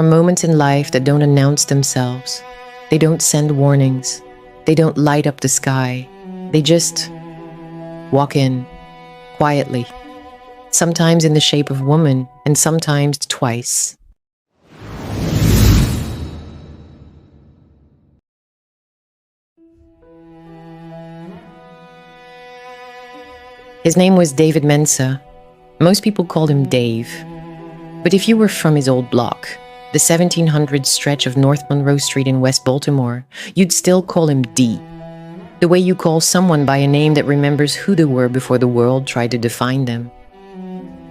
moments in life that don't announce themselves. They don't send warnings. They don't light up the sky. They just walk in, quietly. Sometimes in the shape of woman, and sometimes twice. His name was David Mensah. Most people called him Dave. But if you were from his old block, the 1700 stretch of North Monroe Street in West Baltimore, you'd still call him D. The way you call someone by a name that remembers who they were before the world tried to define them.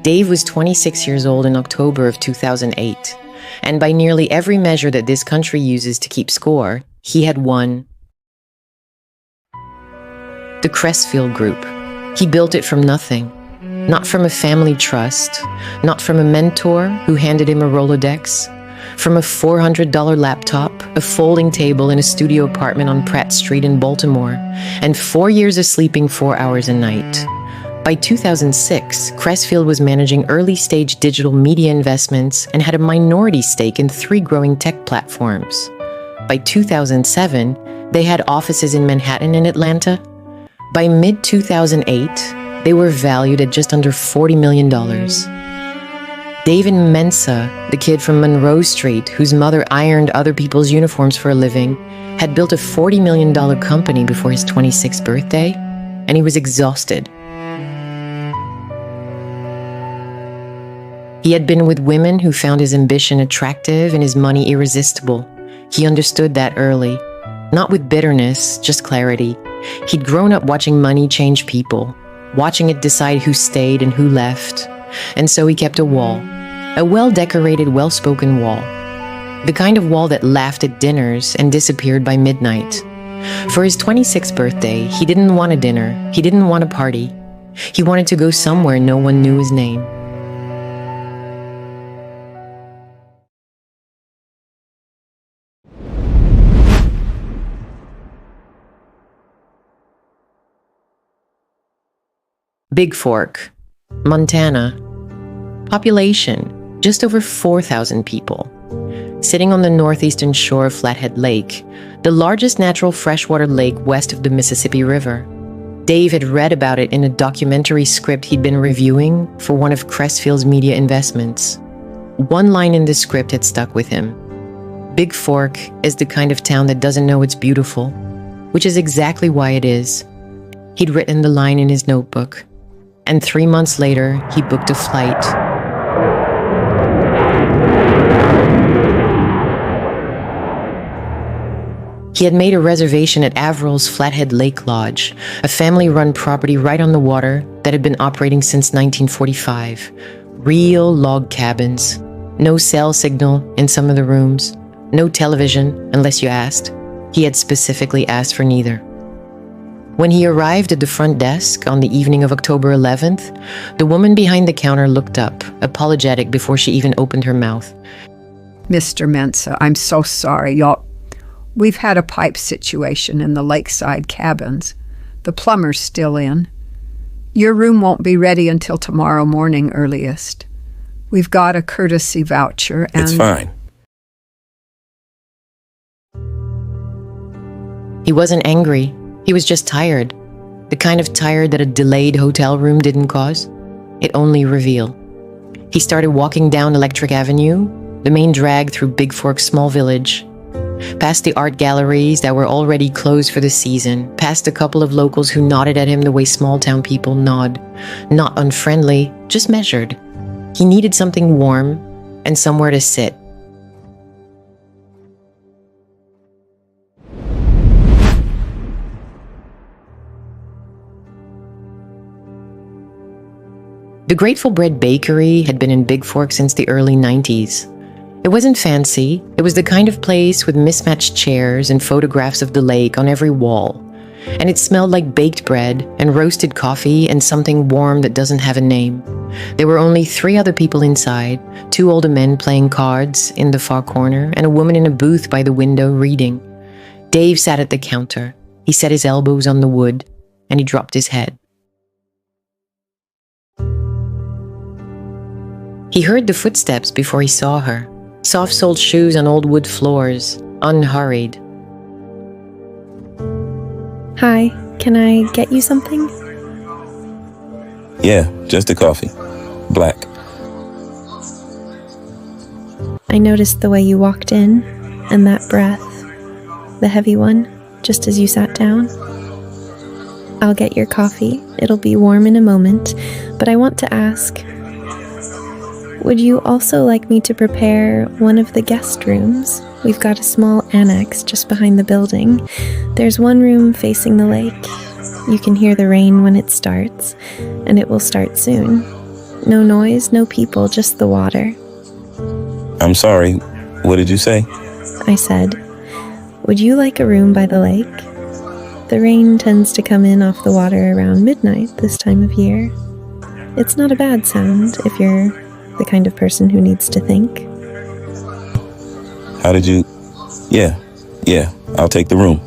Dave was 26 years old in October of 2008, and by nearly every measure that this country uses to keep score, he had won. The Crestfield Group. He built it from nothing. Not from a family trust, not from a mentor who handed him a Rolodex, from a $400 laptop, a folding table in a studio apartment on Pratt Street in Baltimore, and 4 years of sleeping 4 hours a night. By 2006, Crestfield was managing early-stage digital media investments and had a minority stake in 3 growing tech platforms. By 2007, they had offices in Manhattan and Atlanta. By mid-2008, they were valued at just under $40 million. David Mensah, the kid from Monroe Street whose mother ironed other people's uniforms for a living, had built a $40 million company before his 26th birthday, and he was exhausted. He had been with women who found his ambition attractive and his money irresistible. He understood that early. Not with bitterness, just clarity. He'd grown up watching money change people, watching it decide who stayed and who left. And so he kept a wall. A well-decorated, well-spoken wall. The kind of wall that laughed at dinners and disappeared by midnight. For his 26th birthday, he didn't want a dinner. He didn't want a party. He wanted to go somewhere no one knew his name. Big Fork, Montana. Population, just over 4,000 people. Sitting on the northeastern shore of Flathead Lake, the largest natural freshwater lake west of the Mississippi River. Dave had read about it in a documentary script he'd been reviewing for one of Crestfield's media investments. One line in the script had stuck with him. Big Fork is the kind of town that doesn't know it's beautiful, which is exactly why it is. He'd written the line in his notebook. And 3 months later, he booked a flight. He had made a reservation at Averil's Flathead Lake Lodge, a family-run property right on the water that had been operating since 1945. Real log cabins. No cell signal in some of the rooms. No television, unless you asked. He had specifically asked for neither. When he arrived at the front desk on the evening of October 11th, the woman behind the counter looked up, apologetic before she even opened her mouth. Mr. Mensah, I'm so sorry, we've had a pipe situation in the lakeside cabins. The plumber's still in. Your room won't be ready until tomorrow morning earliest. We've got a courtesy voucher and... It's fine. He wasn't angry. He was just tired. The kind of tired that a delayed hotel room didn't cause. It only revealed. He started walking down Electric Avenue, the main drag through Big Fork's small village, past the art galleries that were already closed for the season, past a couple of locals who nodded at him the way small-town people nod. Not unfriendly, just measured. He needed something warm and somewhere to sit. The Grateful Bread Bakery had been in Big Fork since the early 90s. It wasn't fancy. It was the kind of place with mismatched chairs and photographs of the lake on every wall. And it smelled like baked bread and roasted coffee and something warm that doesn't have a name. There were only 3 other people inside, 2 older men playing cards in the far corner and a woman in a booth by the window reading. Dave sat at the counter. He set his elbows on the wood and he dropped his head. He heard the footsteps before he saw her. Soft-soled shoes on old wood floors, unhurried. Hi, can I get you something? Yeah, just a coffee. Black. I noticed the way you walked in, and that breath, the heavy one, just as you sat down. I'll get your coffee. It'll be warm in a moment, but I want to ask, would you also like me to prepare one of the guest rooms? We've got a small annex just behind the building. There's one room facing the lake. You can hear the rain when it starts, and it will start soon. No noise, no people, just the water. I'm sorry, what did you say? I said, would you like a room by the lake? The rain tends to come in off the water around midnight this time of year. It's not a bad sound if you're the kind of person who needs to think. How did you... Yeah, I'll take the room.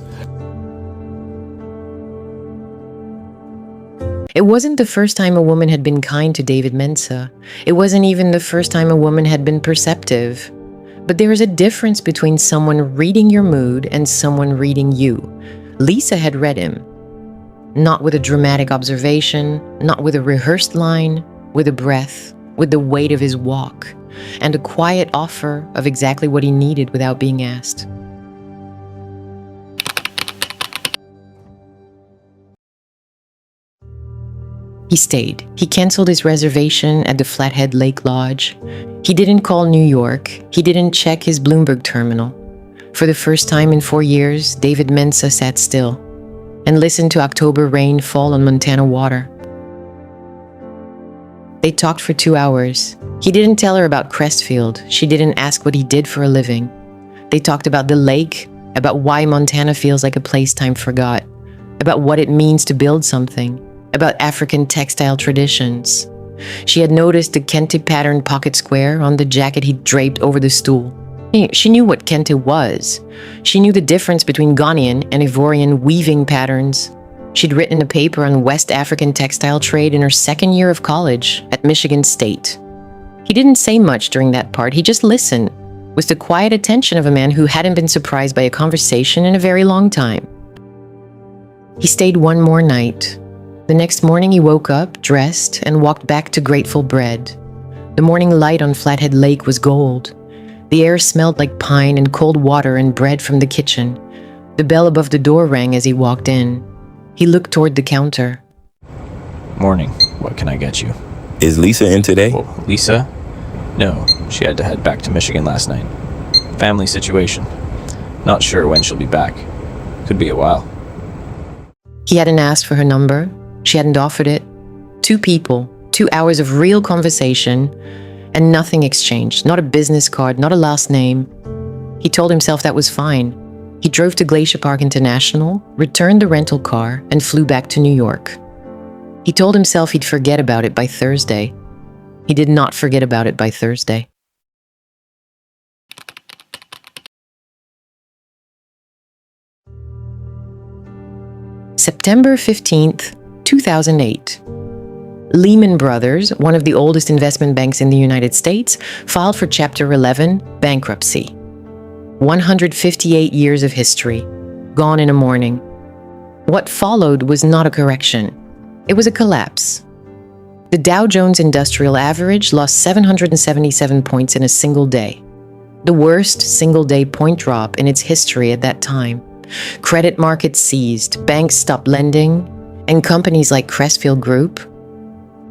It wasn't the first time a woman had been kind to David Mensah. It wasn't even the first time a woman had been perceptive. But there is a difference between someone reading your mood and someone reading you. Lisa had read him. Not with a dramatic observation, not with a rehearsed line, with a breath, with the weight of his walk, and a quiet offer of exactly what he needed without being asked. He stayed. He canceled his reservation at the Flathead Lake Lodge. He didn't call New York. He didn't check his Bloomberg terminal. For the first time in 4 years, David Mensah sat still and listened to October rain fall on Montana water. They talked for 2 hours. He didn't tell her about Crestfield. She didn't ask what he did for a living. They talked about the lake, about why Montana feels like a place time forgot, about what it means to build something, about African textile traditions. She had noticed the kente pattern pocket square on the jacket he draped over the stool. She knew what kente was. She knew the difference between Ghanaian and Ivorian weaving patterns. She'd written a paper on West African textile trade in her second year of college at Michigan State. He didn't say much during that part. He just listened, with the quiet attention of a man who hadn't been surprised by a conversation in a very long time. He stayed one more night. The next morning he woke up, dressed, and walked back to Grateful Bread. The morning light on Flathead Lake was gold. The air smelled like pine and cold water and bread from the kitchen. The bell above the door rang as he walked in. He looked toward the counter. Morning. What can I get you? Is Lisa in today? Oh, Lisa? No, she had to head back to Michigan last night. Family situation. Not sure when she'll be back. Could be a while. He hadn't asked for her number. She hadn't offered it. 2 people, 2 hours of real conversation, and nothing exchanged. Not a business card, not a last name. He told himself that was fine. He drove to Glacier Park International, returned the rental car, and flew back to New York. He told himself he'd forget about it by Thursday. He did not forget about it by Thursday. September 15th, 2008. Lehman Brothers, one of the oldest investment banks in the United States, filed for Chapter 11, bankruptcy. 158 years of history, gone in a morning. What followed was not a correction. It was a collapse. The Dow Jones Industrial Average lost 777 points in a single day, the worst single-day point drop in its history at that time. Credit markets seized, banks stopped lending, and companies like Crestfield Group,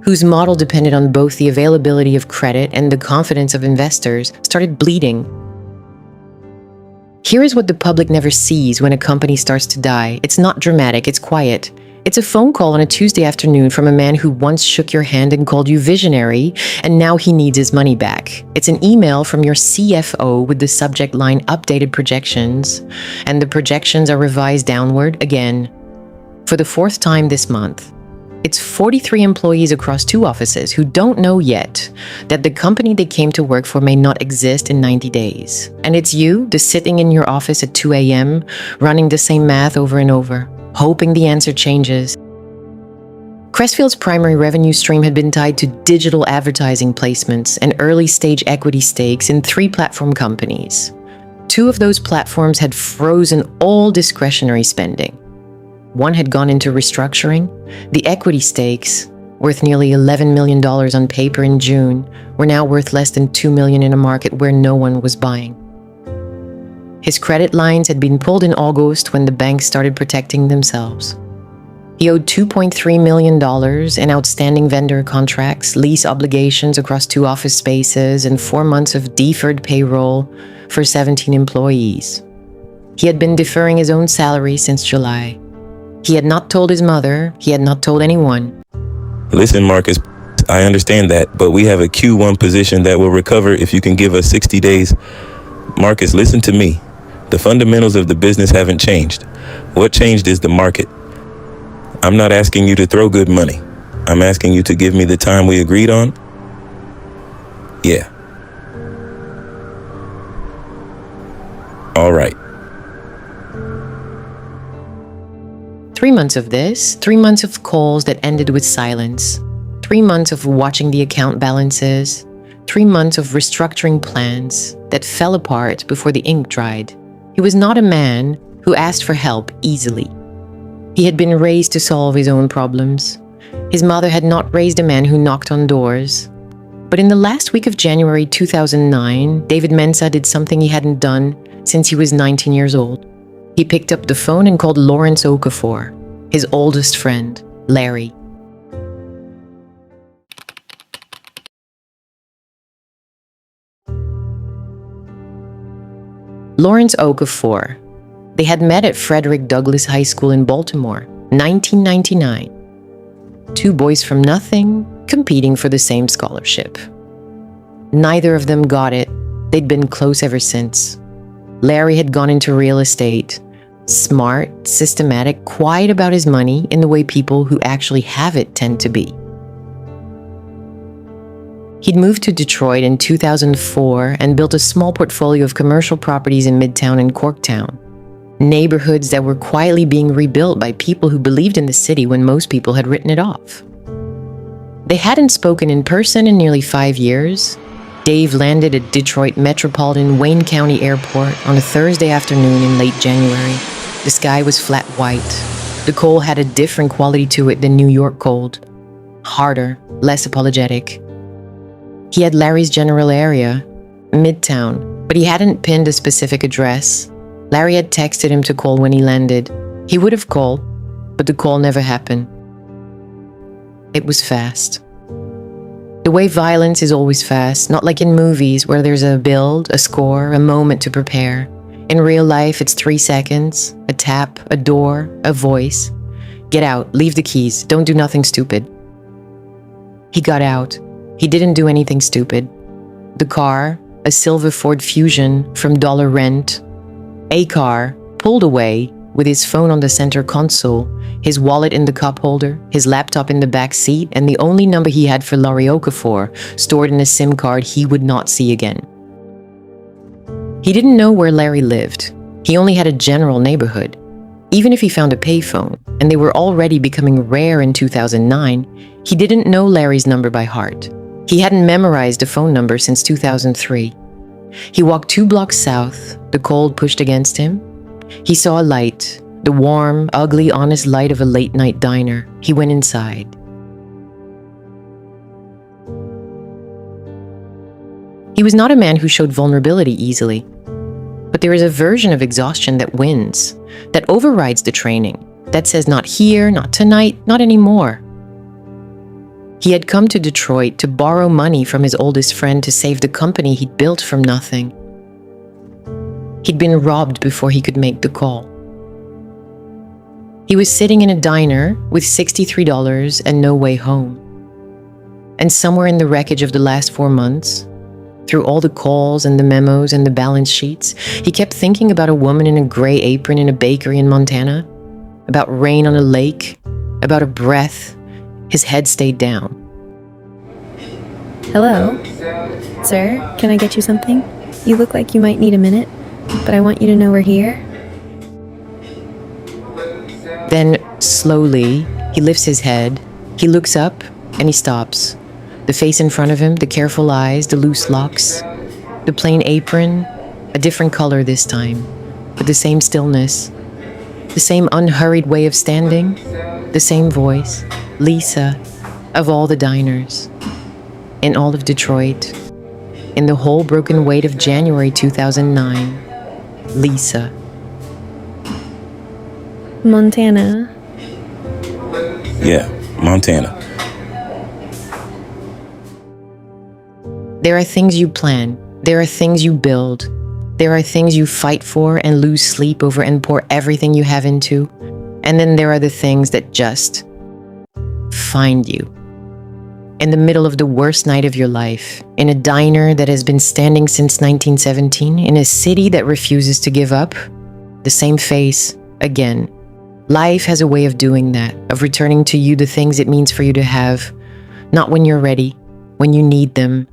whose model depended on both the availability of credit and the confidence of investors, started bleeding. Here is what the public never sees when a company starts to die. It's not dramatic, it's quiet. It's a phone call on a Tuesday afternoon from a man who once shook your hand and called you visionary, and now he needs his money back. It's an email from your CFO with the subject line updated projections, and the projections are revised downward again for the 4th time this month. It's 43 employees across 2 offices who don't know yet that the company they came to work for may not exist in 90 days. And it's you, just sitting in your office at 2 a.m., running the same math over and over, hoping the answer changes. Crestfield's primary revenue stream had been tied to digital advertising placements and early-stage equity stakes in 3 platform companies. 2 of those platforms had frozen all discretionary spending. One had gone into restructuring. The equity stakes, worth nearly $11 million on paper in June, were now worth less than $2 million in a market where no one was buying. His credit lines had been pulled in August when the banks started protecting themselves. He owed $2.3 million in outstanding vendor contracts, lease obligations across 2 office spaces, and 4 months of deferred payroll for 17 employees. He had been deferring his own salary since July. He had not told his mother. He had not told anyone. Listen, Marcus, I understand that, but we have a Q1 position that will recover if you can give us 60 days. Marcus, listen to me. The fundamentals of the business haven't changed. What changed is the market. I'm not asking you to throw good money. I'm asking you to give me the time we agreed on. Yeah. All right. 3 months of this, 3 months of calls that ended with silence, 3 months of watching the account balances, 3 months of restructuring plans that fell apart before the ink dried. He was not a man who asked for help easily. He had been raised to solve his own problems. His mother had not raised a man who knocked on doors. But in the last week of January 2009, David Mensah did something he hadn't done since he was 19 years old. He picked up the phone and called Lawrence Okafor, his oldest friend, Larry. Lawrence Okafor. They had met at Frederick Douglass High School in Baltimore, 1999. 2 boys from nothing, competing for the same scholarship. Neither of them got it. They'd been close ever since. Larry had gone into real estate. Smart, systematic, quiet about his money in the way people who actually have it tend to be. He'd moved to Detroit in 2004 and built a small portfolio of commercial properties in Midtown and Corktown. Neighborhoods that were quietly being rebuilt by people who believed in the city when most people had written it off. They hadn't spoken in person in nearly 5 years. Dave landed at Detroit Metropolitan Wayne County Airport on a Thursday afternoon in late January. The sky was flat white. The cold had a different quality to it than New York cold. Harder, less apologetic. He had Larry's general area, Midtown, but he hadn't pinned a specific address. Larry had texted him to call when he landed. He would have called, but the call never happened. It was fast. The way violence is always fast, not like in movies where there's a build, a score, a moment to prepare. In real life, it's 3 seconds, a tap, a door, a voice. Get out, leave the keys, don't do nothing stupid. He got out. He didn't do anything stupid. The car, a silver Ford Fusion from Dollar Rent, a car, pulled away with his phone on the center console, his wallet in the cup holder, his laptop in the back seat, and the only number he had for Larry Okafor stored in a SIM card he would not see again. He didn't know where Larry lived. He only had a general neighborhood. Even if he found a payphone, and they were already becoming rare in 2009, he didn't know Larry's number by heart. He hadn't memorized a phone number since 2003. He walked 2 blocks south, the cold pushed against him. He saw a light, the warm, ugly, honest light of a late-night diner. He went inside. He was not a man who showed vulnerability easily. But there is a version of exhaustion that wins, that overrides the training, that says not here, not tonight, not anymore. He had come to Detroit to borrow money from his oldest friend to save the company he'd built from nothing. He'd been robbed before he could make the call. He was sitting in a diner with $63 and no way home. And somewhere in the wreckage of the last 4 months, through all the calls and the memos and the balance sheets, he kept thinking about a woman in a gray apron in a bakery in Montana, about rain on a lake, about a breath. His head stayed down. Hello? Sir, can I get you something? You look like you might need a minute, but I want you to know we're here. Then, slowly, he lifts his head, He looks up and he stops. The face in front of him, the careful eyes, the loose locks, the plain apron, a different color this time, but the same stillness, the same unhurried way of standing, the same voice, Lisa, of all the diners, in all of Detroit, in the whole broken weight of January 2009, Lisa. Montana. Yeah, Montana. There are things you plan. There are things you build. There are things you fight for and lose sleep over and pour everything you have into. And then there are the things that just find you. In the middle of the worst night of your life, in a diner that has been standing since 1917, in a city that refuses to give up, the same face, again. Life has a way of doing that, of returning to you the things it means for you to have, not when you're ready, when you need them,